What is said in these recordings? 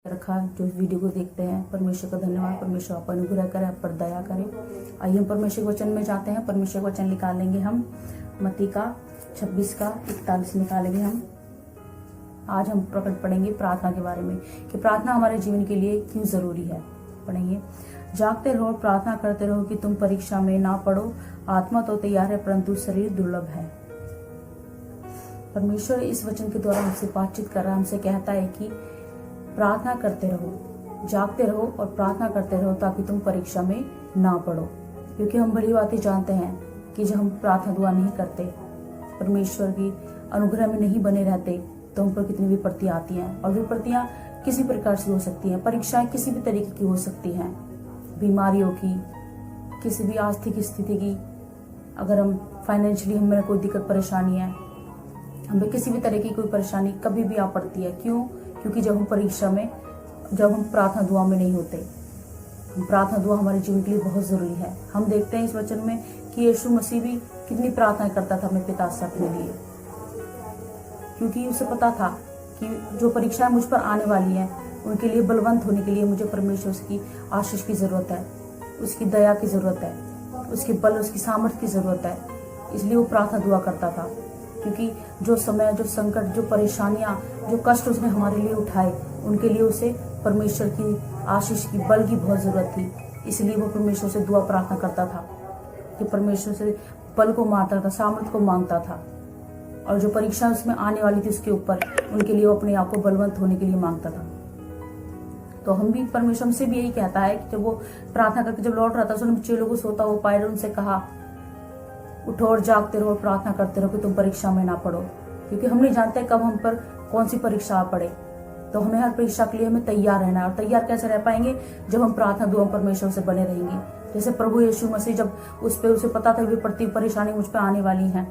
रखा जो वीडियो को देखते हैं। परमेश्वर का धन्यवाद। परमेश्वर आप अनुग्रह करे, आप पर दया करे। आइए हम परमेश्वर वचन में जाते हैं। परमेश्वर वचन निकालेंगे हम मत्ती का 26 का 41 निकालेंगे हम। आज हम प्रकट पढ़ेंगे प्रार्थना के बारे में कि प्रार्थना हमारे जीवन के लिए क्यों जरूरी है। पढ़ेंगे, जागते रहो, प्रार्थना करते रहो कि तुम परीक्षा में ना पड़ो। आत्मा तो तैयार है परंतु शरीर दुर्लभ है। परमेश्वर इस वचन के द्वारा हमसे बातचीत कर रहा है, हमसे कहता है कि प्रार्थना करते रहो, जागते रहो और प्रार्थना करते रहो ताकि तुम परीक्षा में ना पड़ो। क्योंकि हम बड़ी बातें जानते हैं कि जब हम प्रार्थना दुआ नहीं करते, परमेश्वर की अनुग्रह में नहीं बने रहते, तो हम पर कितनी विपत्तियां आती हैं। और विपत्तियां किसी प्रकार से हो सकती हैं, परीक्षाएं किसी भी तरीके की हो सकती हैं, बीमारियों की, किसी भी आर्थिक स्थिति की। अगर हम फाइनेंशियली हमें कोई दिक्कत परेशानी है, हमें किसी भी तरह की कोई परेशानी कभी भी आ पड़ती है। क्यों? क्योंकि जब हम परीक्षा में, जब हम प्रार्थना दुआ में नहीं होते। प्रार्थना दुआ हमारे जीवन के लिए बहुत जरूरी है। हम देखते हैं इस वचन में कि यीशु मसीह भी कितनी प्रार्थना करता था अपने पिता से अपने लिए, क्योंकि उसे पता था कि जो परीक्षाएं मुझ पर आने वाली हैं उनके लिए बलवंत होने के लिए मुझे परमेश्वर की आशीष की जरूरत है, उसकी दया की जरूरत है, उसके बल, उसकी सामर्थ्य की जरूरत है। इसलिए वो प्रार्थना दुआ करता था, क्योंकि जो समय, जो संकट, जो परेशानियां, जो कष्ट उसने हमारे लिए उठाए, उनके लिए उसे परमेश्वर की आशीष की, बल की बहुत जरूरत थी। इसलिए वो परमेश्वर से दुआ प्रार्थना करता था कि परमेश्वर से बल को मांगता था, सामर्थ्य को मांगता था। और जो परीक्षा उसमें आने वाली थी उसके ऊपर, उनके लिए वो अपने आप को बलवंत होने के लिए मांगता था। तो हम भी, परमेश्वर हमसे भी यही कहता है कि जब वो प्रार्थना करके जब लौट रहा था, उसने चेलों को सोता हुआ पाया, उनसे कहा, उठो और जागते रहो, प्रार्थना करते रहो कि तुम परीक्षा में ना पड़ो। क्योंकि हम नहीं जानते कब हम पर कौन सी परीक्षा आ पड़े। तो हमें हर परीक्षा के लिए हमें तैयार रहना है। और तैयार कैसे रह पाएंगे? जब हम प्रार्थना दुआ परमेश्वर से बने रहेंगे। जैसे प्रभु यीशु मसीह, जब उसे पता था विपत्ति परेशानी मुझ पर आने वाली है,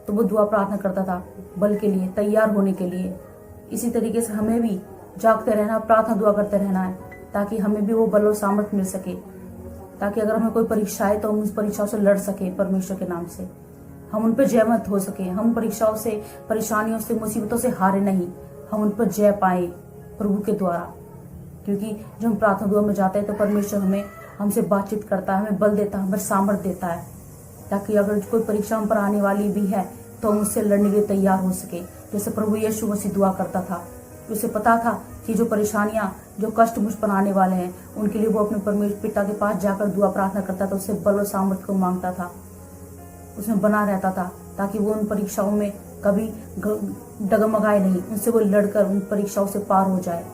तो वो दुआ प्रार्थना करता था बल के लिए, तैयार होने के लिए। इसी तरीके से हमें भी जागते रहना, प्रार्थना दुआ करते रहना है, ताकि हमें भी वो बल और सामर्थ्य मिल सके, ताकि अगर हमें कोई परीक्षा आए तो हम उस परीक्षाओं से लड़ सके परमेश्वर के नाम से, हम उन पर जयमत हो सके। हम परीक्षाओं से, परेशानियों से, मुसीबतों से हारे नहीं, हम उन पर जय पाए प्रभु के द्वारा। क्योंकि जब हम प्रार्थना दुआ में जाते हैं तो परमेश्वर हमसे बातचीत करता है, हमें बल देता है, हमें सामर्थ्य देता है, ताकि अगर कोई परीक्षा हम पर आने वाली भी है तो हम उससे लड़ने के लिए तैयार हो सके। जैसे प्रभु यीशु मसीह दुआ करता था, उसे पता था कि जो परेशानियां, जो कष्ट मुझ पर आने वाले हैं, उनके लिए वो अपने परमेश्वर पिता के पास जाकर दुआ प्रार्थना करता था, उससे बल और सामर्थ्य को मांगता था, उसमें बना रहता था, ताकि वो उन परीक्षाओं में कभी डगमगाए नहीं, उनसे वो लड़कर उन परीक्षाओं से पार हो जाए।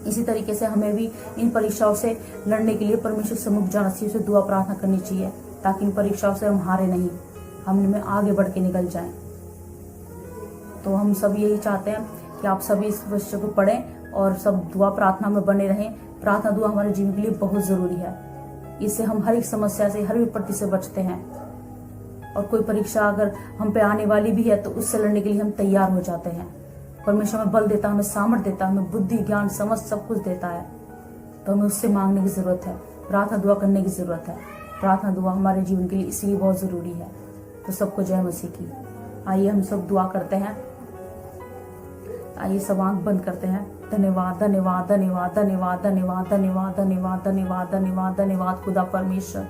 इसी तरीके से हमें भी इन परीक्षाओं से लड़ने के लिए परमेश्वर से मुख जाना चाहिए, उसे दुआ प्रार्थना करनी चाहिए, ताकि इन परीक्षाओं से हम हारे नहीं, हम इनमें आगे बढ़ के निकल जाएं। तो हम सब यही चाहते हैं कि आप सभी इस विषय को पढ़ें और सब दुआ प्रार्थना में बने रहें। प्रार्थना दुआ हमारे जीवन के लिए बहुत जरूरी है। इससे हम हर एक समस्या से, हर विपत्ति से बचते हैं। और कोई परीक्षा अगर हम पे आने वाली भी है तो उससे लड़ने के लिए हम तैयार हो जाते हैं। परमेश्वर हमें बल देता है, हमें सामर्थ्य देता है, हमें बुद्धि, ज्ञान, समझ सब कुछ देता है। तो हमें उससे मांगने की जरूरत है, प्रार्थना दुआ करने की जरूरत है। प्रार्थना दुआ हमारे जीवन के लिए इसलिए बहुत जरूरी है। तो सबको जय मसीह की। आइए हम सब दुआ करते हैं। आइए सब आंख बंद करते हैं। धन्यवाद, धन्यवाद, धन्यवाद, धन्यवाद, धन्यवाद, धन्यवाद, धन्यवाद, धन्यवाद, धन्यवाद, धन्यवाद खुदा परमेश्वर।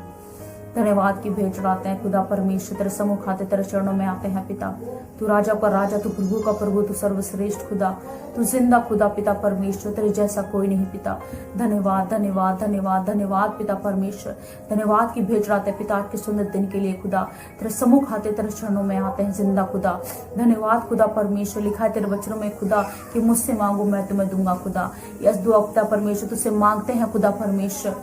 धन्यवाद की भेंट चढ़ाते हैं खुदा परमेश्वर, तेरे सम्मुख आते, तेरे चरणों में आते हैं पिता। तू राजा का राजा, तू प्रभु का प्रभु, तू सर्वश्रेष्ठ खुदा, तू जिंदा खुदा पिता परमेश्वर, तेरे जैसा कोई नहीं पिता। धन्यवाद, धन्यवाद, धन्यवाद, धन्यवाद पिता परमेश्वर। धन्यवाद की भेंट चढ़ाते हैं पिता आज के सुंदर दिन के लिए खुदा। तेरे सम्मुख आते, तेरे चरणों में आते हैं जिंदा खुदा। धन्यवाद खुदा परमेश्वर। लिखा है तेरे वचनों में खुदा कि मुझसे मांगो मैं तुम्हें दूंगा खुदा। यस दुआ पिता परमेश्वर, तुझसे मांगते हैं खुदा परमेश्वर,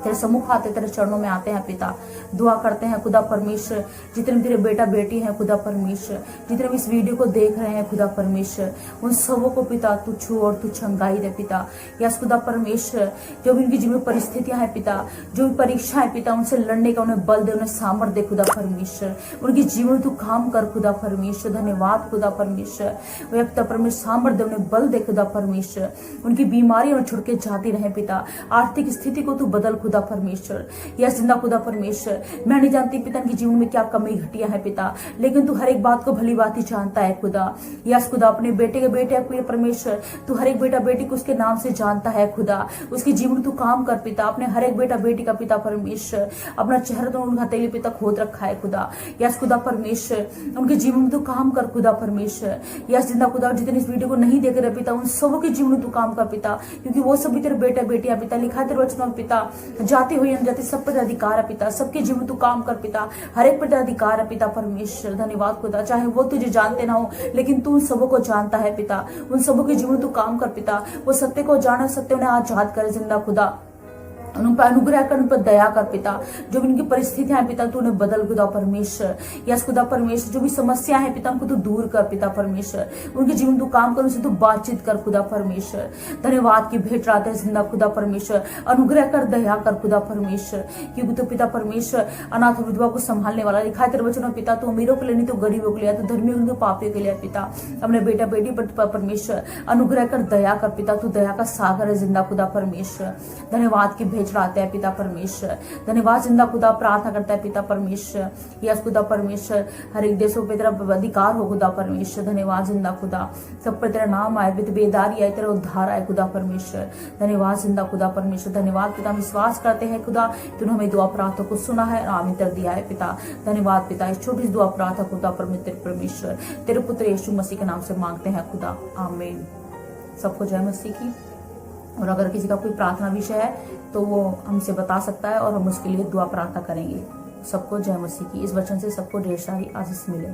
तेरे सम्मुख आते, तेरे चरणों में आते हैं पिता। दुआ करते हैं खुदा परमेश्वर, जितने तेरे बेटा बेटी हैं खुदा परमेश्वर, जितने भी इस वीडियो को देख रहे हैं खुदा परमेश्वर, उन सबों को पिता तू छू और तू छंगाई दे पिता। यस खुदा परमेश्वर, जो भी उनकी जीवन में परिस्थितियां हैं पिता, जो भी परीक्षा है पिता, उनसे लड़ने का उन्हें बल दे, उन्हें सामर्थ्य दे खुदा परमेश्वर। उनके जीवन में तू काम कर खुदा परमेश्वर। धन्यवाद खुदा परमेश्वर। वे पिता परमेश्वर सामर्थ्य दे, उन्हें बल दे खुदा परमेश्वर। उनकी बीमारी उन्हें छुड़ के जाती रहे पिता। आर्थिक स्थिति को तू बदल खुदा खुदा परमेश्वर, यस जिंदा खुदा परमेश्वर, मैं नहीं जानती पिता इनके जीवन में क्या कमी घटिया है पिता, लेकिन तू हर एक बात को भली बात ही जानता है खुदा। यस खुदा, अपने बेटे के बेटे परमेश्वर, तू हर एक बेटा बेटी को उसके नाम से जानता है खुदा, उसके जीवन तू काम कर पिता, अपने हर एक बेटा बेटी का पिता परमेश्वर, अपना चेहरा तो उनका हथेली पिता खोद रखा है खुदा। यस खुदा परमेश्वर, उनके जीवन में तू काम कर खुदा परमेश्वर। यस जिंदा खुदा, जितने इस वीडियो को नहीं देख रहे पिता, उन सबों के जीवन में तू काम कर पिता, क्योंकि वो सभी तेरे बेटा बेटियां पिता, लिखा है तेरे वचनों में पिता, जाति हुई अनजाति सब पर अधिकार है पिता, सबके जीवन में तू काम कर पिता, हर एक पर अधिकार है पिता परमेश्वर। धन्यवाद खुदा, चाहे वो तुझे जानते ना हो लेकिन तू उन सबों को जानता है पिता, उन सबों के जीवन में तू काम कर पिता, वो सत्य को जाने, सत्य उन्हें आजाद करे जिंदा खुदा, उन पर अनुग्रह कर, उन पर दया कर पिता, जो भी उनकी परिस्थितियां हैं पिता तू उन्हें बदल खुदा परमेश्वर। यस खुदा परमेश्वर, जो भी समस्या है पिता उनको तू दूर कर पिता परमेश्वर, उनके जीवन तू काम कर, उनसे तू बातचीत कर खुदा परमेश्वर। धन्यवाद की भेंट रात है जिंदा खुदा परमेश्वर, अनुग्रह कर, दया कर खुदा परमेश्वर, क्योंकि तू पिता परमेश्वर अनाथ विधवा को संभालने वाला, लिखा है तेरे वचन में पिता, तू अमीरों के लिए नहीं तो गरीबों के लिए, तो धर्मियों के पापियों के लिए पिता, अपने बेटा बेटी पर परमेश्वर अनुग्रह कर, दया कर पिता, तू दया का सागर है जिंदा खुदा परमेश्वर। धन्यवाद की चढ़ाते हैं पिता परमेश्वर। धन्यवाद जिंदा खुदा, प्रार्थना करता है पिता परमेश्वर, यस खुदा परमेश्वर, हर एक देशों पे तेरा अधिकार हो खुदा परमेश्वर। धन्यवाद जिंदा खुदा, सब पर तेरा नाम आए, बेदारी आए, तेरा उद्धार आए खुदा परमेश्वर। धन्यवाद जिंदा खुदा परमेश्वर। धन्यवाद पिता, विश्वास करते हैं खुदा तूने हमें दुआ प्रार्थना को सुना है और आमीन कर दिया है पिता। धन्यवाद पिता, इस छोटी सी दुआ प्रार्थना खुदा परमेश्वर तेरे पुत्र यीशु मसीह के नाम से मांगते हैं खुदा, आमीन। सबको जय मसीह की। और अगर किसी का कोई प्रार्थना विषय है तो वो हमसे बता सकता है और हम उसके लिए दुआ प्रार्थना करेंगे। सबको जय मसीह की। इस वचन से सबको ढेर सारी आशीष मिले।